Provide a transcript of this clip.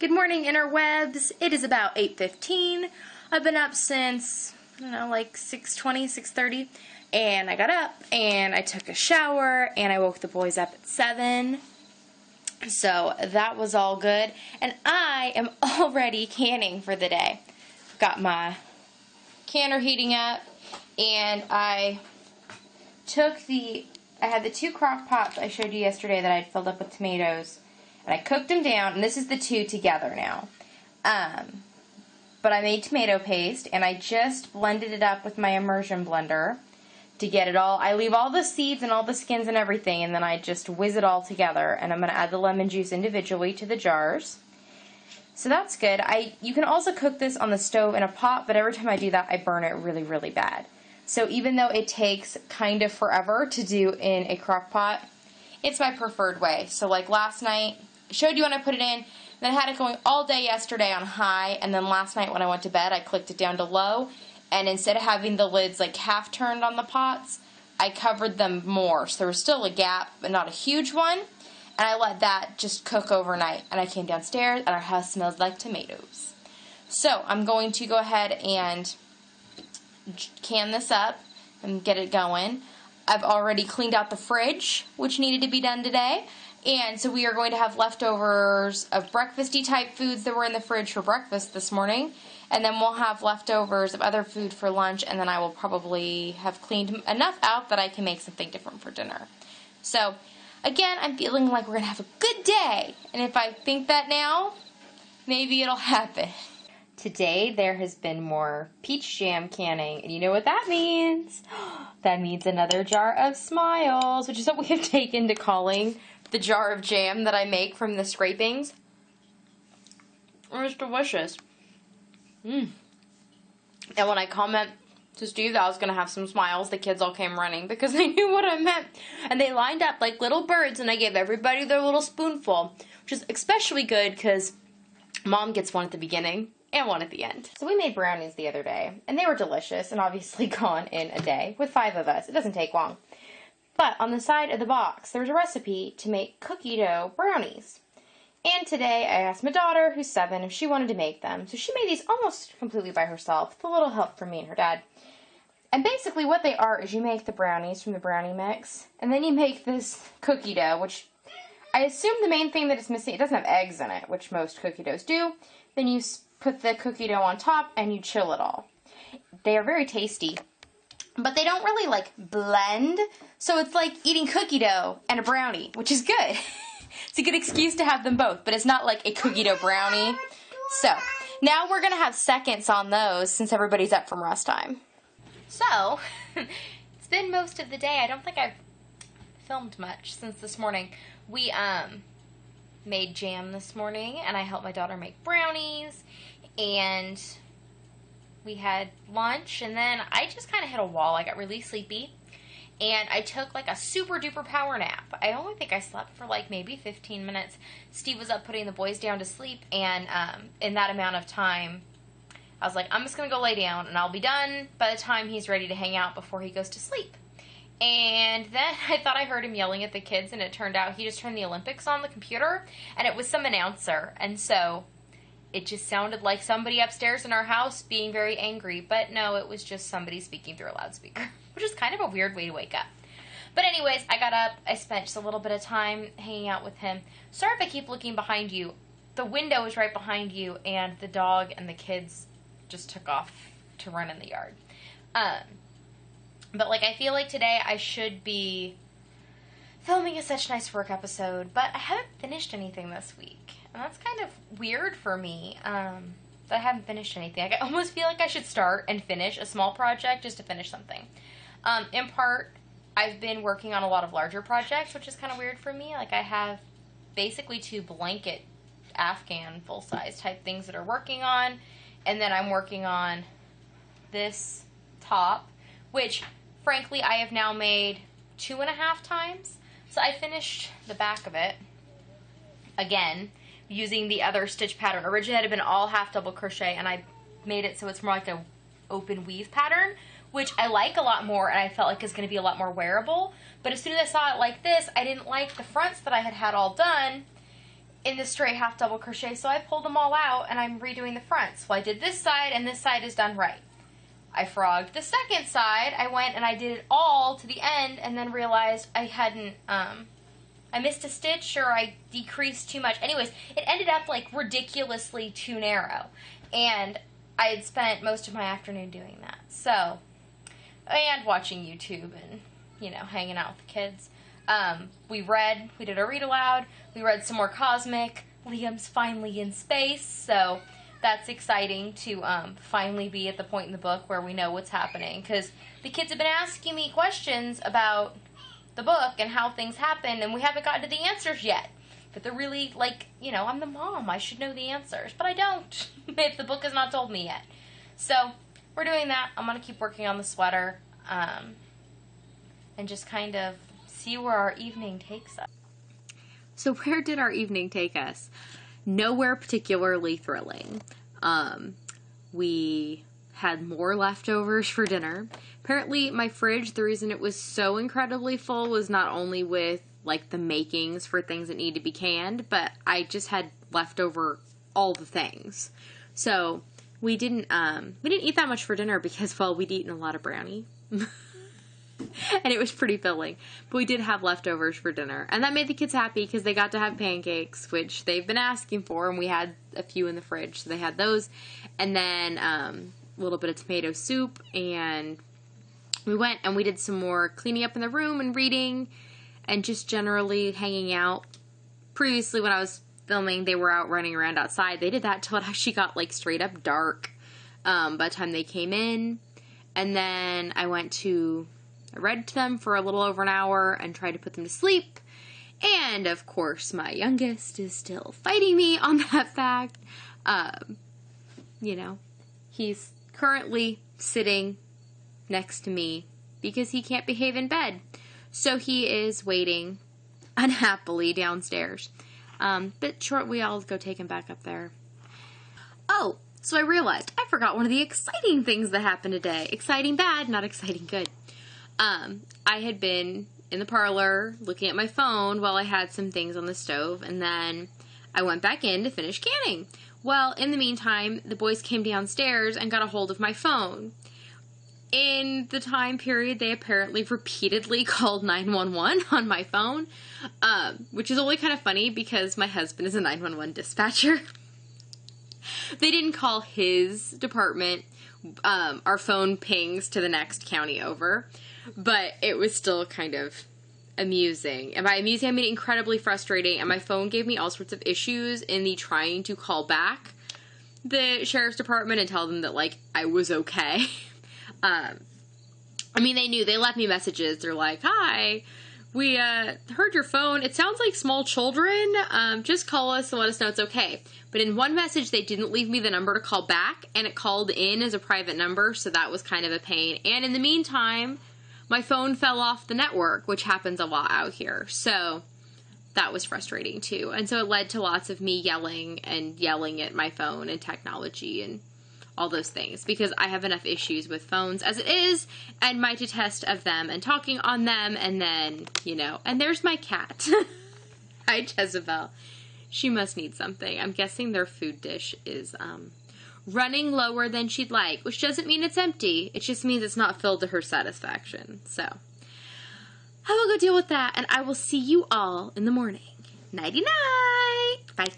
Good morning, interwebs. It is about 8:15. I've been up since, I don't know, like 6:20, 6:30. And I got up and I took a shower and I woke the boys up at 7. So that was all good. And I am already canning for the day. Got my canner heating up and I had the 2 crock pots I showed you yesterday that I'd filled up with tomatoes. And I cooked them down, and this is the 2 together now. But I made tomato paste, and I just blended it up with my immersion blender to get it all. I leave all the seeds and all the skins and everything, and then I just whiz it all together. And I'm going to add the lemon juice individually to the jars. So that's good. You can also cook this on the stove in a pot, but every time I do that, I burn it really, really bad. So even though it takes kind of forever to do in a crock pot, it's my preferred way. So like last night, I showed you when I put it in, then I had it going all day yesterday on high, and then last night when I went to bed, I clicked it down to low, and instead of having the lids like half turned on the pots, I covered them more. So there was still a gap, but not a huge one, and I let that just cook overnight. And I came downstairs, and our house smells like tomatoes. So I'm going to go ahead and can this up and get it going. I've already cleaned out the fridge, which needed to be done today. And so we are going to have leftovers of breakfasty type foods that were in the fridge for breakfast this morning. And then we'll have leftovers of other food for lunch. And then I will probably have cleaned enough out that I can make something different for dinner. So, again, I'm feeling like we're going to have a good day. And if I think that now, maybe it'll happen. Today there has been more peach jam canning, and you know what that means? That means another jar of Smiles, which is what we have taken to calling the jar of jam that I make from the scrapings. It's delicious. And when I comment to Steve that I was going to have some Smiles, the kids all came running because they knew what I meant. And they lined up like little birds, and I gave everybody their little spoonful, which is especially good because Mom gets one at the beginning and one at the end. So we made brownies the other day, and they were delicious and obviously gone in a day with 5 of us. It doesn't take long. But on the side of the box, there was a recipe to make cookie dough brownies. And today I asked my daughter, who's 7, if she wanted to make them. So she made these almost completely by herself, with a little help from me and her dad. And basically what they are is you make the brownies from the brownie mix, and then you make this cookie dough, which I assume the main thing that it's missing, it doesn't have eggs in it, which most cookie doughs do. Then you put the cookie dough on top and you chill it all. They are very tasty, but they don't really like blend. So it's like eating cookie dough and a brownie, which is good. It's a good excuse to have them both, but it's not like a cookie dough brownie. So now we're going to have seconds on those since everybody's up from rest time. So it's been most of the day. I don't think I've filmed much since this morning. We made jam this morning, and I helped my daughter make brownies, and we had lunch, and then I just kind of hit a wall. I got really sleepy, and I took like a super duper power nap. I only think I slept for like maybe 15 minutes. Steve was up putting the boys down to sleep, and in that amount of time, I was like, I'm just going to go lay down, and I'll be done by the time he's ready to hang out before he goes to sleep. And then I thought I heard him yelling at the kids, and it turned out he just turned the Olympics on the computer, and it was some announcer, and so it just sounded like somebody upstairs in our house being very angry, but no, it was just somebody speaking through a loudspeaker, which is kind of a weird way to wake up. But anyways, I got up, I spent just a little bit of time hanging out with him. Sorry if I keep looking behind you. The window is right behind you, and the dog and the kids just took off to run in the yard. But, like, I feel like today I should be filming a Such Nice Work episode, but I haven't finished anything this week. And that's kind of weird for me, that I haven't finished anything. Like, I almost feel like I should start and finish a small project just to finish something. In part, I've been working on a lot of larger projects, which is kind of weird for me. Like, I have basically 2 blanket Afghan full-size type things that are working on, and then I'm working on this top, which frankly, I have now made 2.5 times. So I finished the back of it again using the other stitch pattern. Originally it had been all half double crochet, and I made it so it's more like a open weave pattern, which I like a lot more, and I felt like it's going to be a lot more wearable. But as soon as I saw it like this, I didn't like the fronts that I had all done, in the straight half double crochet, so I pulled them all out and I'm redoing the fronts. Well, I did this side and this side is done right. I frogged the second side. I went and I did it all to the end and then realized I hadn't, I missed a stitch or I decreased too much. Anyways, it ended up like ridiculously too narrow. And I had spent most of my afternoon doing that. So, and watching YouTube and, you know, hanging out with the kids. We did a read aloud. We read some more Cosmic. Liam's finally in space, so that's exciting to finally be at the point in the book where we know what's happening. Because the kids have been asking me questions about the book and how things happen, and we haven't gotten to the answers yet. But they're really, like, you know, I'm the mom. I should know the answers. But I don't, if the book has not told me yet. So, we're doing that. I'm going to keep working on the sweater and just kind of see where our evening takes us. So where did our evening take us? Nowhere particularly thrilling. We had more leftovers for dinner. Apparently my fridge, the reason it was so incredibly full was not only with like the makings for things that need to be canned, but I just had leftover all the things. So we didn't eat that much for dinner because, well, we'd eaten a lot of brownie. And it was pretty filling. But we did have leftovers for dinner. And that made the kids happy because they got to have pancakes, which they've been asking for. And we had a few in the fridge, so they had those. And then a little bit of tomato soup. And we went and we did some more cleaning up in the room and reading. And just generally hanging out. Previously, when I was filming, they were out running around outside. They did that till it actually got like straight up dark by the time they came in. And then I read to them for a little over an hour and tried to put them to sleep. And, of course, my youngest is still fighting me on that fact. You know, he's currently sitting next to me because he can't behave in bed. So he is waiting unhappily downstairs. But shortly I'll go take him back up there. Oh, so I realized I forgot one of the exciting things that happened today. Exciting bad, not exciting good. I had been in the parlor looking at my phone while I had some things on the stove, and then I went back in to finish canning. Well, in the meantime, the boys came downstairs and got a hold of my phone. In the time period, they apparently repeatedly called 911 on my phone, which is only kind of funny because my husband is a 911 dispatcher. They didn't call his department. Our phone pings to the next county over. But it was still kind of amusing. And by amusing, I mean incredibly frustrating. And my phone gave me all sorts of issues in the trying to call back the sheriff's department and tell them that, like, I was okay. I mean, they knew. They left me messages. They're like, hi, we heard your phone. It sounds like small children. Just call us and let us know it's okay. But in one message, they didn't leave me the number to call back. And it called in as a private number. So that was kind of a pain. And in the meantime, my phone fell off the network, which happens a lot out here. So that was frustrating too. And so it led to lots of me yelling at my phone and technology and all those things. Because I have enough issues with phones as it is. And my detest of them and talking on them. And then, you know, and there's my cat. Hi, Jezebel. She must need something. I'm guessing their food dish is, running lower than she'd like, which doesn't mean it's empty. It just means it's not filled to her satisfaction. So, I will go deal with that, and I will see you all in the morning. Nighty-night! Bye.